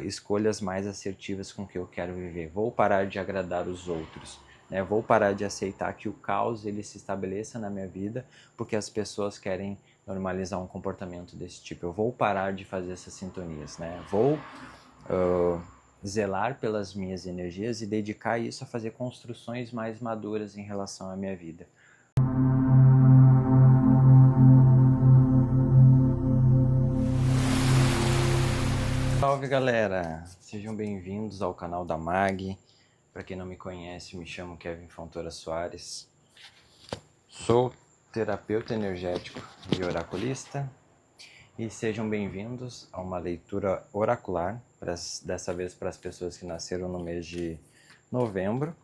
escolhas mais assertivas com que eu quero viver. Vou parar de agradar os outros, né? Vou parar de aceitar que o caos ele se estabeleça na minha vida porque as pessoas querem normalizar um comportamento desse tipo. Eu vou parar de fazer essas sintonias, né? Vou zelar pelas minhas energias e dedicar isso a fazer construções mais maduras em relação à minha vida. Salve galera, sejam bem-vindos ao canal da MAG. Para quem não me conhece, me chamo Kevin Fontoura Soares. Sou terapeuta energético e oraculista e sejam bem-vindos a uma leitura oracular, dessa vez para as pessoas que nasceram no mês de novembro.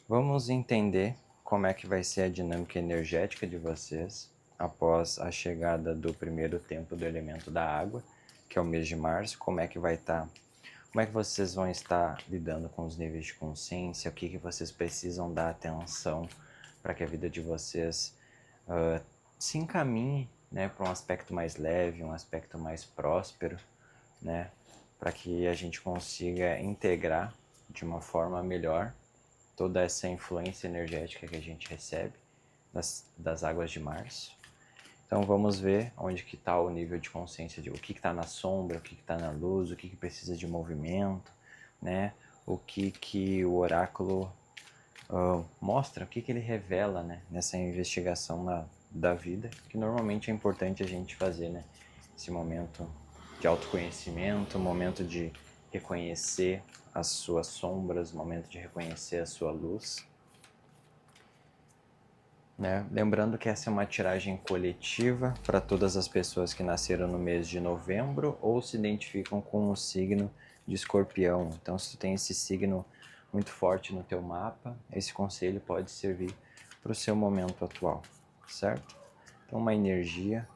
Vamos entender como é que vai ser a dinâmica energética de vocês após a chegada do primeiro tempo do elemento da água, que é o mês de março, como é que vai estar, como é que vocês vão estar lidando com os níveis de consciência, o que vocês precisam dar atenção para que a vida de vocês se encaminhe, né, para um aspecto mais leve, um aspecto mais próspero, né, para que a gente consiga integrar de uma forma melhor toda essa influência energética que a gente recebe das águas de março. Então vamos ver onde que está o nível de consciência, de o que está na sombra, o que está na luz, o que precisa de movimento, né? O que o oráculo mostra, o que ele revela, né? Nessa investigação da vida, que normalmente é importante a gente fazer, né? Esse momento de autoconhecimento, momento de reconhecer as suas sombras, momento de reconhecer a sua luz. Né? Lembrando que essa é uma tiragem coletiva para todas as pessoas que nasceram no mês de novembro ou se identificam com o signo de Escorpião. Então, se tu tem esse signo muito forte no teu mapa, esse conselho pode servir para o seu momento atual, certo? Então, uma energia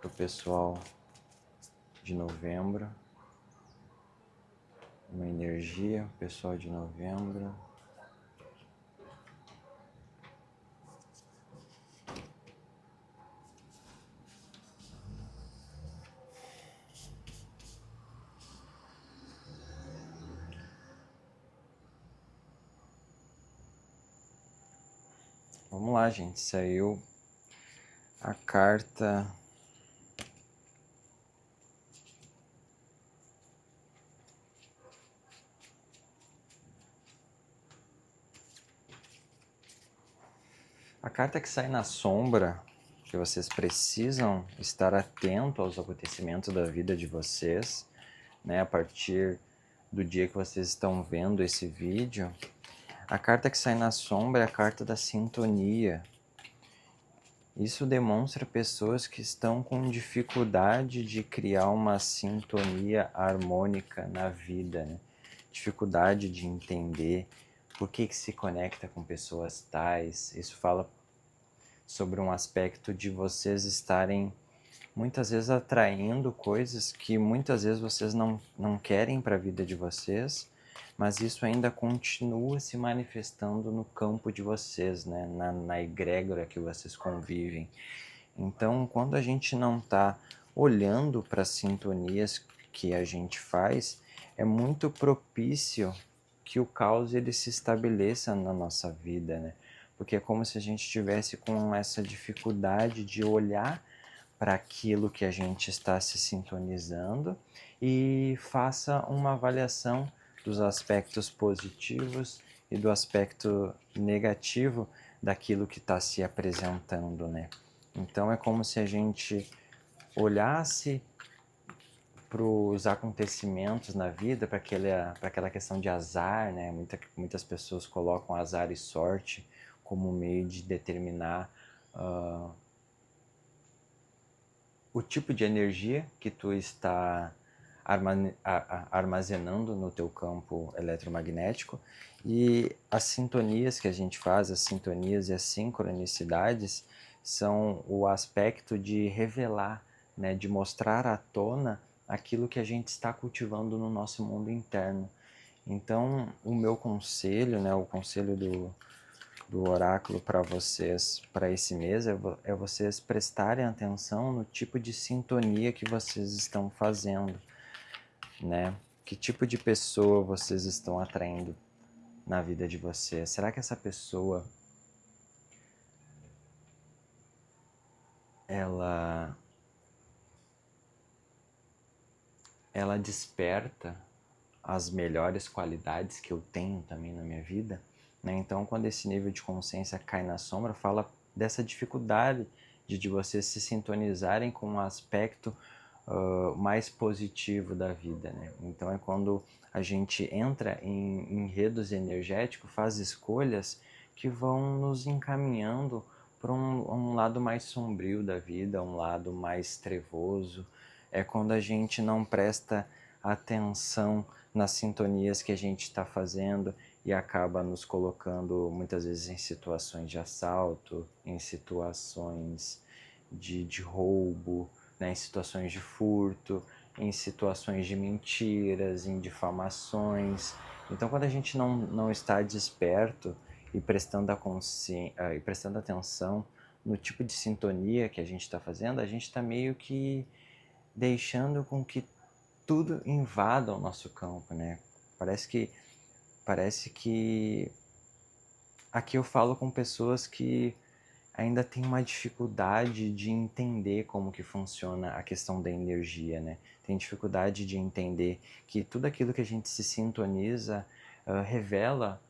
para o pessoal de novembro, uma energia para o pessoal de novembro. Vamos lá, gente, saiu a carta que sai na sombra, que vocês precisam estar atento aos acontecimentos da vida de vocês, né, a partir do dia que vocês estão vendo esse vídeo. A carta que sai na sombra é a carta da sintonia. Isso demonstra pessoas que estão com dificuldade de criar uma sintonia harmônica na vida, né? Dificuldade de entender por que se conecta com pessoas tais. Isso fala sobre um aspecto de vocês estarem muitas vezes atraindo coisas que muitas vezes vocês não querem para a vida de vocês, mas isso ainda continua se manifestando no campo de vocês, né? na egrégora que vocês convivem. Então, quando a gente não está olhando para as sintonias que a gente faz, é muito propício que o caos ele se estabeleça na nossa vida, né? Porque é como se a gente estivesse com essa dificuldade de olhar para aquilo que a gente está se sintonizando e faça uma avaliação dos aspectos positivos e do aspecto negativo daquilo que está se apresentando, né? Então é como se a gente olhasse para os acontecimentos na vida, para aquela questão de azar, né? Muitas pessoas colocam azar e sorte como meio de determinar o tipo de energia que tu está armazenando no teu campo eletromagnético, e as sintonias que a gente faz, as sintonias e as sincronicidades, são o aspecto de revelar, né, de mostrar à tona aquilo que a gente está cultivando no nosso mundo interno. Então, o meu conselho, né, o conselho do oráculo para vocês, para esse mês, é vocês prestarem atenção no tipo de sintonia que vocês estão fazendo. né? Que tipo de pessoa vocês estão atraindo na vida de vocês? Será que essa pessoa ela desperta as melhores qualidades que eu tenho também na minha vida, né? Então, quando esse nível de consciência cai na sombra, fala dessa dificuldade de vocês se sintonizarem com um aspecto mais positivo da vida, né? Então, é quando a gente entra em enredos energéticos, faz escolhas que vão nos encaminhando para um lado mais sombrio da vida, um lado mais trevoso. É quando a gente não presta atenção nas sintonias que a gente está fazendo e acaba nos colocando muitas vezes em situações de assalto, em situações de roubo, né, em situações de furto, em situações de mentiras, em difamações. Então, quando a gente não está desperto e e prestando atenção no tipo de sintonia que a gente está fazendo, a gente está meio que deixando com que tudo invada o nosso campo, né? Parece que aqui eu falo com pessoas que ainda têm uma dificuldade de entender como que funciona a questão da energia, né? Tem dificuldade de entender que tudo aquilo que a gente se sintoniza revela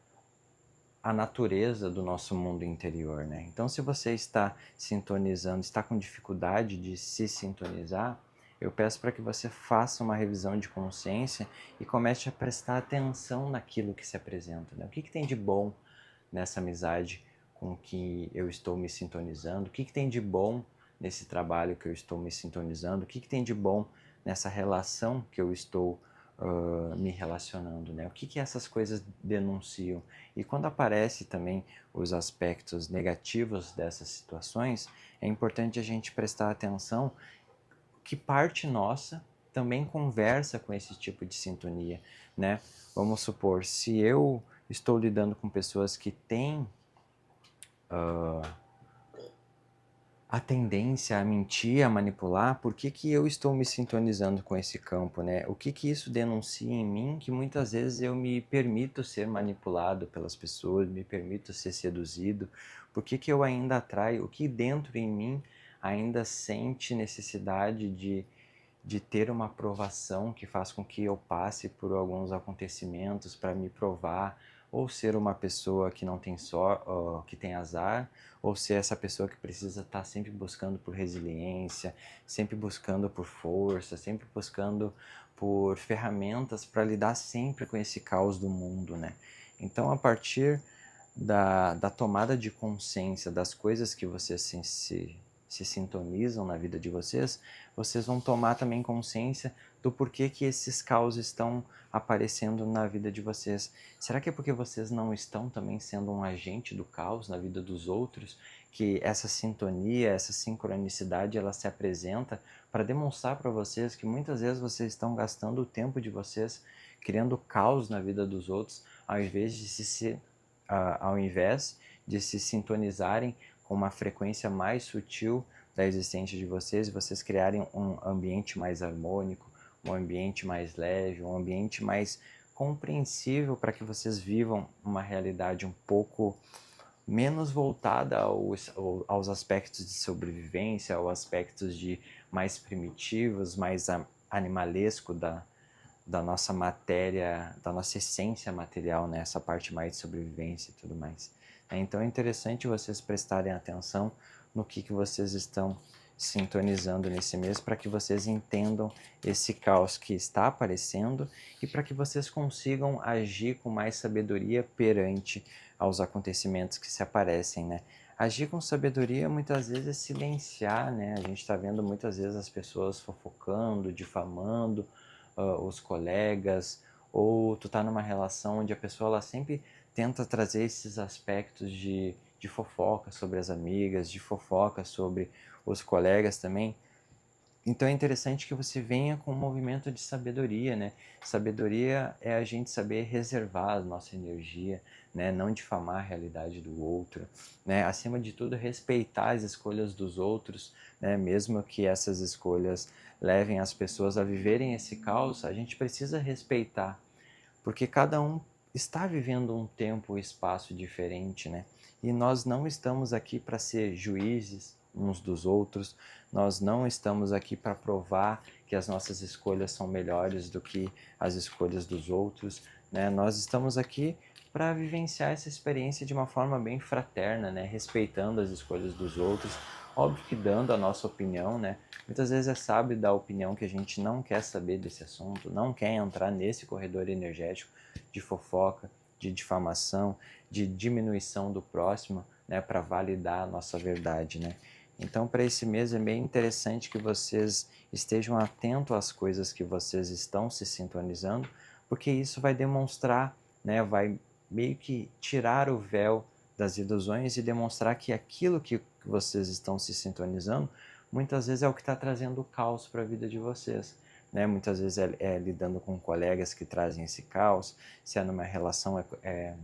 a natureza do nosso mundo interior, né? Então, se você está sintonizando, está com dificuldade de se sintonizar, eu peço para que você faça uma revisão de consciência e comece a prestar atenção naquilo que se apresenta, né? O que tem de bom nessa amizade com que eu estou me sintonizando? O que tem de bom nesse trabalho que eu estou me sintonizando? O que tem de bom nessa relação que eu estou me relacionando, né? O que essas coisas denunciam? E quando aparece também os aspectos negativos dessas situações, é importante a gente prestar atenção que parte nossa também conversa com esse tipo de sintonia, né? Vamos supor, se eu estou lidando com pessoas que têm a tendência a mentir, a manipular, por que eu estou me sintonizando com esse campo, né? O que isso denuncia em mim que muitas vezes eu me permito ser manipulado pelas pessoas, me permito ser seduzido? Por que eu ainda atraio? O que dentro em mim ainda sente necessidade de ter uma aprovação que faz com que eu passe por alguns acontecimentos para me provar, ou ser uma pessoa que não tem que tem azar, ou ser essa pessoa que precisa estar sempre buscando por resiliência, sempre buscando por força, sempre buscando por ferramentas para lidar sempre com esse caos do mundo, né? Então, a partir da tomada de consciência das coisas que vocês se sintonizam na vida de vocês, vocês vão tomar também consciência do porquê que esses caos estão aparecendo na vida de vocês. Será que é porque vocês não estão também sendo um agente do caos na vida dos outros? Que essa sintonia, essa sincronicidade, ela se apresenta para demonstrar para vocês que muitas vezes vocês estão gastando o tempo de vocês criando caos na vida dos outros, ao invés de se sintonizarem com uma frequência mais sutil da existência de vocês e vocês criarem um ambiente mais harmônico, um ambiente mais leve, um ambiente mais compreensível para que vocês vivam uma realidade um pouco menos voltada aos aspectos de sobrevivência, aos aspectos de mais primitivos, mais animalesco da nossa matéria, da nossa essência material, né? Essa parte mais de sobrevivência e tudo mais. Então é interessante vocês prestarem atenção no que vocês estão sintonizando nesse mês para que vocês entendam esse caos que está aparecendo e para que vocês consigam agir com mais sabedoria perante aos acontecimentos que se aparecem, né? Agir com sabedoria muitas vezes é silenciar, né? A gente está vendo muitas vezes as pessoas fofocando, difamando, os colegas, ou tu tá numa relação onde a pessoa ela sempre tenta trazer esses aspectos de fofoca sobre as amigas, de fofoca sobre os colegas também, Então é interessante que você venha com um movimento de sabedoria, né? Sabedoria é a gente saber reservar a nossa energia, né? Não difamar a realidade do outro, né? Acima de tudo, respeitar as escolhas dos outros, né? Mesmo que essas escolhas levem as pessoas a viverem esse caos, a gente precisa respeitar, porque cada um está vivendo um tempo e espaço diferente, né? E nós não estamos aqui para ser juízes uns dos outros, nós não estamos aqui para provar que as nossas escolhas são melhores do que as escolhas dos outros, né? Nós estamos aqui para vivenciar essa experiência de uma forma bem fraterna, né? Respeitando as escolhas dos outros, óbvio que dando a nossa opinião, né? Muitas vezes é sábio dar a opinião que a gente não quer saber desse assunto, não quer entrar nesse corredor energético de fofoca, de difamação, de diminuição do próximo, né, para validar a nossa verdade, né? Então, para esse mês é bem interessante que vocês estejam atentos às coisas que vocês estão se sintonizando, porque isso vai demonstrar, né, vai meio que tirar o véu das ilusões e demonstrar que aquilo que vocês estão se sintonizando muitas vezes é o que está trazendo o caos para a vida de vocês. Né? Muitas vezes é lidando com colegas que trazem esse caos, se é numa relação, é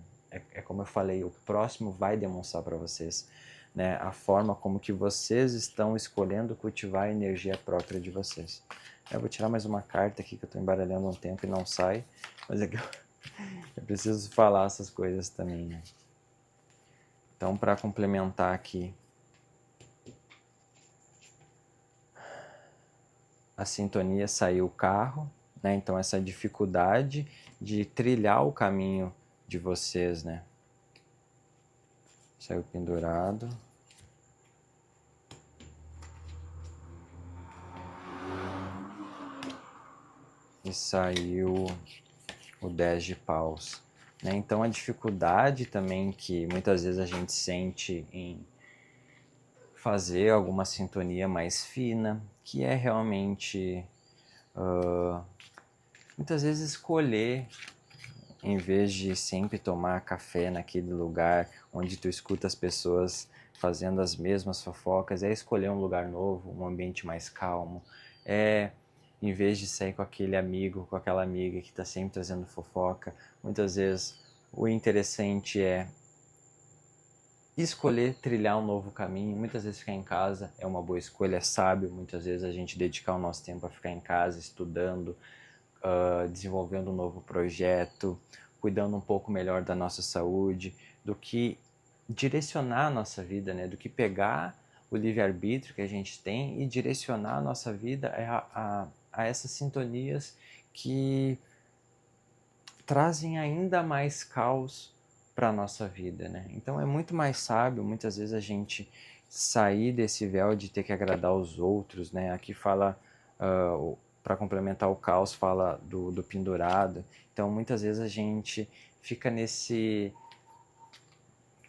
como eu falei, o próximo vai demonstrar para vocês, né, a forma como que vocês estão escolhendo cultivar a energia própria de vocês. Eu vou tirar mais uma carta aqui que eu estou embaralhando um tempo e não sai, mas é que eu preciso falar essas coisas também. Né? Então, para complementar aqui, a sintonia saiu o carro, né? Então essa dificuldade de trilhar o caminho de vocês, né? Saiu pendurado. E saiu o 10 de paus. Né? Então a dificuldade também que muitas vezes a gente sente em fazer alguma sintonia mais fina, que é realmente muitas vezes escolher, em vez de sempre tomar café naquele lugar onde tu escuta as pessoas fazendo as mesmas fofocas, é escolher um lugar novo, um ambiente mais calmo, em vez de sair com aquele amigo, com aquela amiga que está sempre trazendo fofoca, muitas vezes o interessante é escolher trilhar um novo caminho. Muitas vezes ficar em casa é uma boa escolha, é sábio, muitas vezes a gente dedicar o nosso tempo a ficar em casa, estudando, desenvolvendo um novo projeto, cuidando um pouco melhor da nossa saúde, do que direcionar a nossa vida, né? Do que pegar o livre-arbítrio que a gente tem e direcionar a nossa vida a essas sintonias que trazem ainda mais caos para a nossa vida, né? Então é muito mais sábio, muitas vezes, a gente sair desse véu de ter que agradar os outros, né? Aqui fala, para complementar o caos, fala do pendurado. Então muitas vezes a gente fica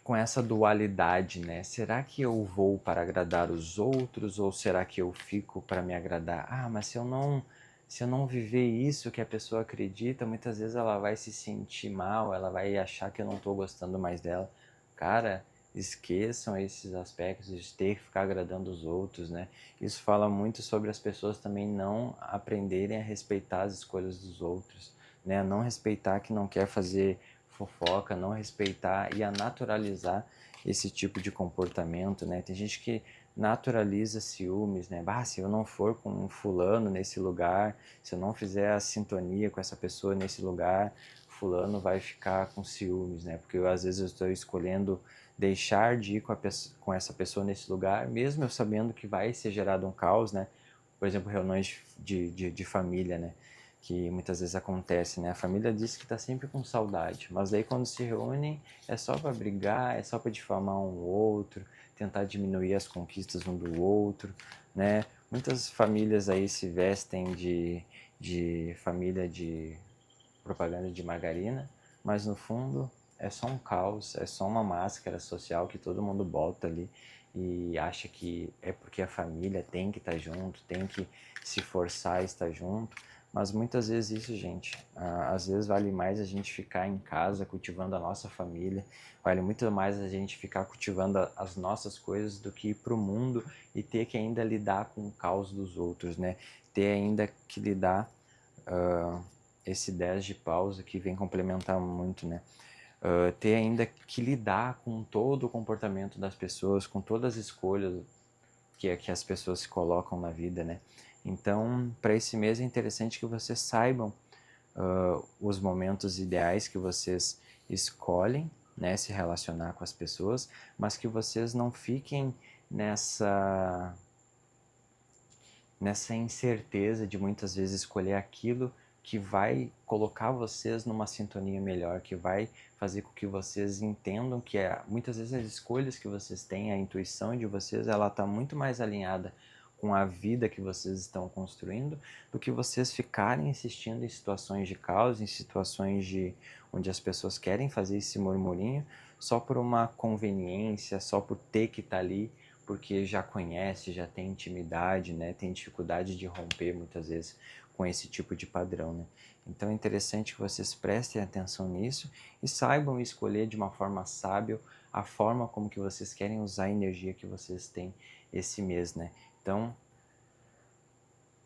com essa dualidade, né? Será que eu vou para agradar os outros ou será que eu fico para me agradar? Ah, mas se eu não viver isso que a pessoa acredita, muitas vezes ela vai se sentir mal, ela vai achar que eu não estou gostando mais dela. Cara, esqueçam esses aspectos de ter que ficar agradando os outros, né? Isso fala muito sobre as pessoas também não aprenderem a respeitar as escolhas dos outros, né? Não respeitar que não quer fazer fofoca, não respeitar e a naturalizar esse tipo de comportamento, né? Tem gente que naturaliza ciúmes, né? Bah, se eu não for com um fulano nesse lugar, se eu não fizer a sintonia com essa pessoa nesse lugar, fulano vai ficar com ciúmes, né? Porque às vezes eu estou escolhendo deixar de ir com essa pessoa nesse lugar, mesmo eu sabendo que vai ser gerado um caos, né? Por exemplo, reuniões de família, né? Que muitas vezes acontece, né? A família diz que está sempre com saudade, mas daí quando se reúnem é só para brigar, é só para difamar um outro, tentar diminuir as conquistas um do outro, né? Muitas famílias aí se vestem de família de propaganda de margarina, mas no fundo é só um caos, é só uma máscara social que todo mundo bota ali e acha que é porque a família tem que estar junto, tem que se forçar a estar junto, Mas muitas vezes isso, gente, às vezes vale mais a gente ficar em casa cultivando a nossa família, vale muito mais a gente ficar cultivando as nossas coisas do que ir pro mundo e ter que ainda lidar com o caos dos outros, né? Ter ainda que lidar, esse 10 de paus que vem complementar muito, né? Ter ainda que lidar com todo o comportamento das pessoas, com todas as escolhas que as pessoas se colocam na vida, né? Então, para esse mês é interessante que vocês saibam os momentos ideais que vocês escolhem, né, se relacionar com as pessoas, mas que vocês não fiquem nessa incerteza de muitas vezes escolher aquilo que vai colocar vocês numa sintonia melhor, que vai fazer com que vocês entendam que muitas vezes as escolhas que vocês têm, a intuição de vocês, ela está muito mais alinhada com a vida que vocês estão construindo do que vocês ficarem insistindo em situações de caos, em situações onde as pessoas querem fazer esse murmurinho só por uma conveniência, só por ter que estar ali, porque já conhece, já tem intimidade, né? Tem dificuldade de romper muitas vezes com esse tipo de padrão, né? Então é interessante que vocês prestem atenção nisso e saibam escolher de uma forma sábia a forma como que vocês querem usar a energia que vocês têm esse mês, né? Então,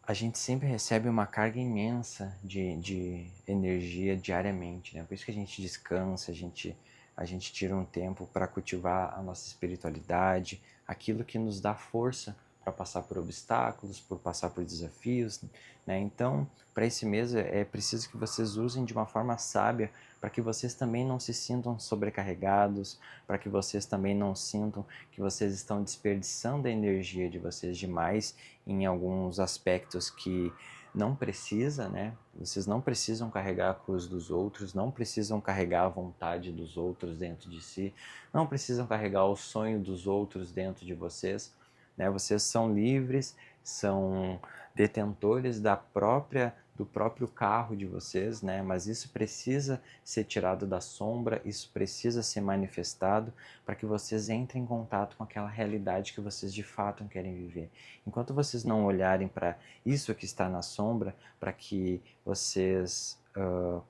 a gente sempre recebe uma carga imensa de energia diariamente, né? Por isso que a gente descansa, a gente tira um tempo para cultivar a nossa espiritualidade, aquilo que nos dá força para passar por obstáculos, por passar por desafios, né? Então, para esse mês é preciso que vocês usem de uma forma sábia para que vocês também não se sintam sobrecarregados, para que vocês também não sintam que vocês estão desperdiçando a energia de vocês demais em alguns aspectos que não precisa, né? Vocês não precisam carregar a cruz dos outros, não precisam carregar a vontade dos outros dentro de si, não precisam carregar o sonho dos outros dentro de vocês, né? Vocês são livres, são detentores do próprio carro de vocês, né? Mas isso precisa ser tirado da sombra, isso precisa ser manifestado para que vocês entrem em contato com aquela realidade que vocês de fato querem viver. Enquanto vocês não olharem para isso que está na sombra, para que vocês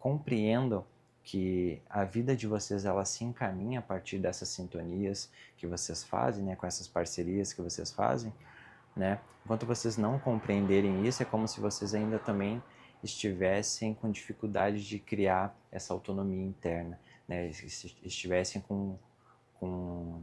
compreendam que a vida de vocês ela se encaminha a partir dessas sintonias que vocês fazem, né, com essas parcerias que vocês fazem, né? Enquanto vocês não compreenderem isso, é como se vocês ainda também estivessem com dificuldade de criar essa autonomia interna, né? Estivessem com, com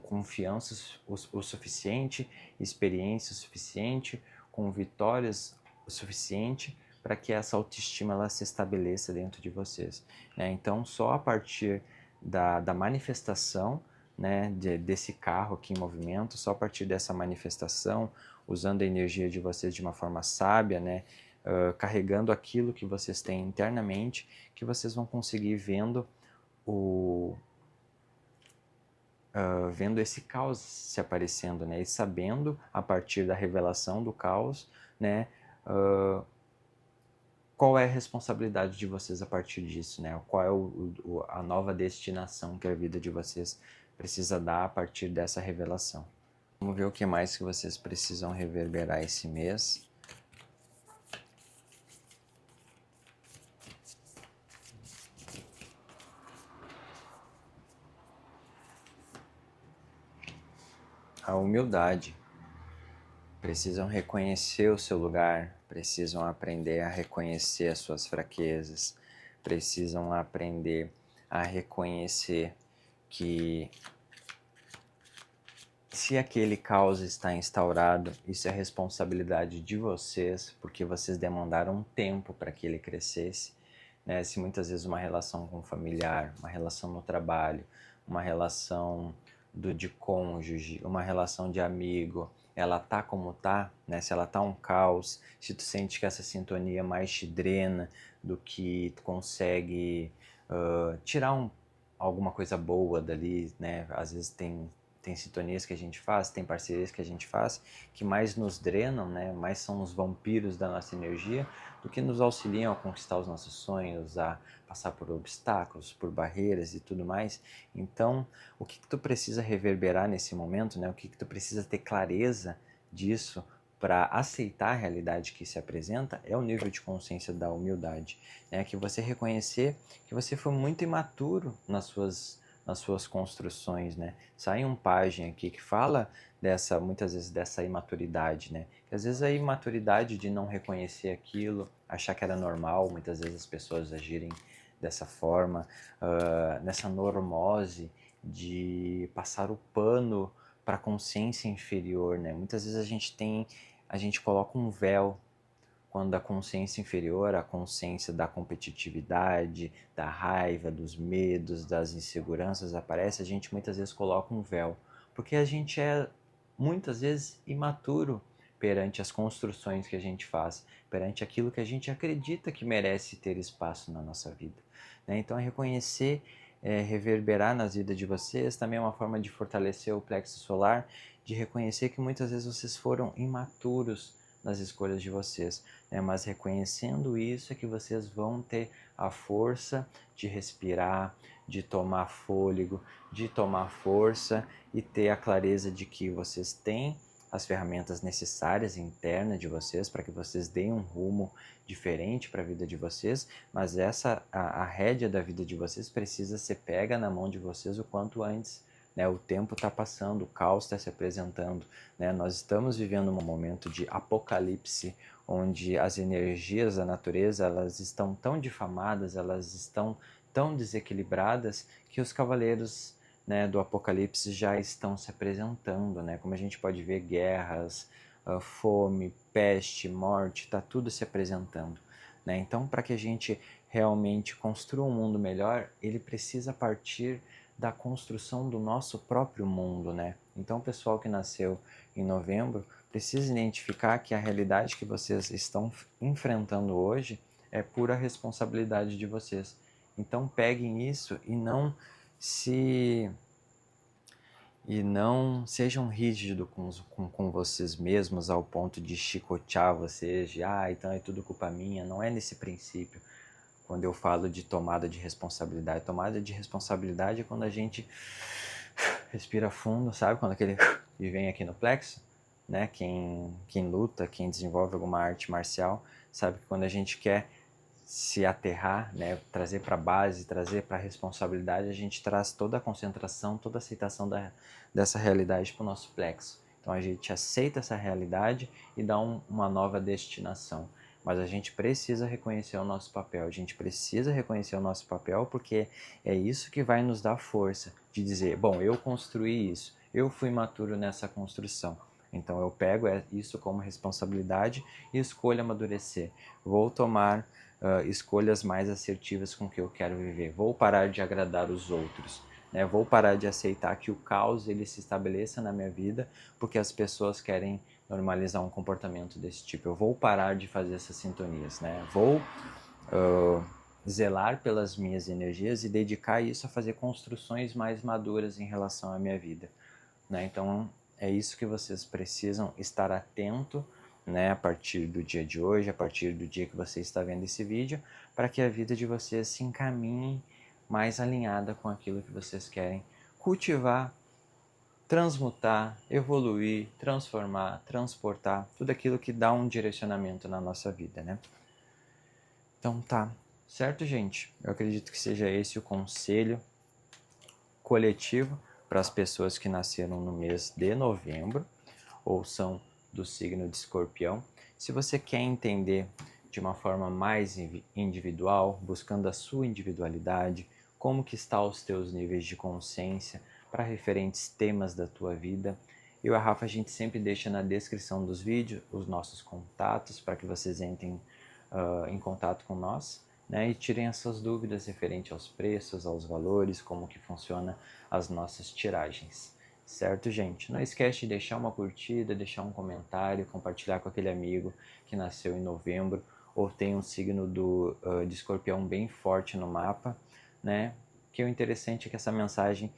confiança o suficiente, experiência o suficiente, com vitórias o suficiente para que essa autoestima ela se estabeleça dentro de vocês, né? Então, só a partir da manifestação, né, desse carro aqui em movimento, só a partir dessa manifestação, usando a energia de vocês de uma forma sábia, né, carregando aquilo que vocês têm internamente, que vocês vão conseguir vendo esse caos se aparecendo, né, e sabendo a partir da revelação do caos, né, qual é a responsabilidade de vocês a partir disso, né? Qual é a nova destinação que a vida de vocês precisa dar a partir dessa revelação. Vamos ver o que mais que vocês precisam reverberar esse mês. A humildade. Precisam reconhecer o seu lugar, precisam aprender a reconhecer as suas fraquezas, precisam aprender a reconhecer que se aquele caos está instaurado, isso é responsabilidade de vocês, porque vocês demandaram um tempo para que ele crescesse, né? Se muitas vezes uma relação com um familiar, uma relação no trabalho, uma relação de cônjuge, uma relação de amigo, ela tá como tá, né? Se ela tá um caos, se tu sente que essa sintonia mais te drena do que tu consegue tirar alguma coisa boa dali, né? Às vezes tem sintonias que a gente faz, tem parcerias que a gente faz, que mais nos drenam, né? Mais são os vampiros da nossa energia, do que nos auxiliam a conquistar os nossos sonhos, a passar por obstáculos, por barreiras e tudo mais. Então, o que tu precisa reverberar nesse momento, né? O que tu precisa ter clareza disso para aceitar a realidade que se apresenta é o nível de consciência da humildade, né? Que você reconhecer que você foi muito imaturo nas suas construções, né? Sai um pajem aqui que fala muitas vezes dessa imaturidade, né? Que às vezes a imaturidade de não reconhecer aquilo, achar que era normal, muitas vezes as pessoas agirem dessa forma, nessa normose de passar o pano para a consciência inferior, né? Muitas vezes a gente coloca um véu quando a consciência inferior, a consciência da competitividade, da raiva, dos medos, das inseguranças aparece, a gente muitas vezes coloca um véu, porque a gente é muitas vezes imaturo perante as construções que a gente faz, perante aquilo que a gente acredita que merece ter espaço na nossa vida, né? Então é reconhecer, reverberar nas vidas de vocês, também é uma forma de fortalecer o plexo solar, de reconhecer que muitas vezes vocês foram imaturos nas escolhas de vocês, né? Mas reconhecendo isso é que vocês vão ter a força de respirar, de tomar fôlego, de tomar força e ter a clareza de que vocês têm as ferramentas necessárias internas de vocês para que vocês deem um rumo diferente para a vida de vocês, mas a rédea da vida de vocês precisa ser pega na mão de vocês o quanto antes, né? O tempo está passando, o caos está se apresentando, né? Nós estamos vivendo um momento de apocalipse, onde as energias da natureza elas estão tão difamadas, elas estão tão desequilibradas que os cavaleiros, né, do apocalipse já estão se apresentando, né? Como a gente pode ver, guerras, fome, peste, morte, está tudo se apresentando, né? Então, para que a gente realmente construa um mundo melhor, ele precisa partir da construção do nosso próprio mundo, né? Então, o pessoal que nasceu em novembro precisa identificar que a realidade que vocês estão enfrentando hoje é pura responsabilidade de vocês. Então, peguem isso e não sejam rígidos com vocês mesmos ao ponto de chicotear vocês, de então é tudo culpa minha. Não é nesse princípio. Quando eu falo de tomada de responsabilidade é quando a gente respira fundo, sabe? Quando aquele e vem aqui no plexo, né? Quem luta, quem desenvolve alguma arte marcial, sabe que quando a gente quer se aterrar, né, trazer para a base, trazer para a responsabilidade, a gente traz toda a concentração, toda a aceitação dessa realidade para o nosso plexo. Então a gente aceita essa realidade e dá uma nova destinação. Mas a gente precisa reconhecer o nosso papel, a gente precisa reconhecer o nosso papel porque é isso que vai nos dar força de dizer, bom, eu construí isso, eu fui maturo nessa construção. Então eu pego isso como responsabilidade e escolho amadurecer. Vou tomar escolhas mais assertivas com o que eu quero viver. Vou parar de agradar os outros, né? Vou parar de aceitar que o caos ele se estabeleça na minha vida porque as pessoas querem normalizar um comportamento desse tipo. Eu vou parar de fazer essas sintonias, né? Vou zelar pelas minhas energias e dedicar isso a fazer construções mais maduras em relação à minha vida, né? Então é isso que vocês precisam estar atento, né, a partir do dia de hoje, a partir do dia que você está vendo esse vídeo, para que a vida de vocês se encaminhe mais alinhada com aquilo que vocês querem cultivar, transmutar, evoluir, transformar, transportar, tudo aquilo que dá um direcionamento na nossa vida, né? Então tá, certo, gente? Eu acredito que seja esse o conselho coletivo para as pessoas que nasceram no mês de novembro ou são do signo de Escorpião. Se você quer entender de uma forma mais individual, buscando a sua individualidade, como que está os teus níveis de consciência para referentes temas da tua vida, eu e a Rafa a gente sempre deixa na descrição dos vídeos os nossos contatos para que vocês entrem em contato com nós, né, e tirem as suas dúvidas referente aos preços, aos valores, como que funciona as nossas tiragens. Certo, gente? Não esquece de deixar uma curtida, deixar um comentário, compartilhar com aquele amigo que nasceu em novembro ou tem um signo de Escorpião bem forte no mapa, né? Que o interessante é que essa mensagem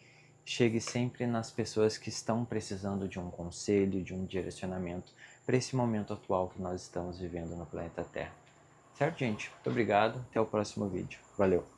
chegue sempre nas pessoas que estão precisando de um conselho, de um direcionamento para esse momento atual que nós estamos vivendo no planeta Terra. Certo, gente? Muito obrigado. Até o próximo vídeo. Valeu!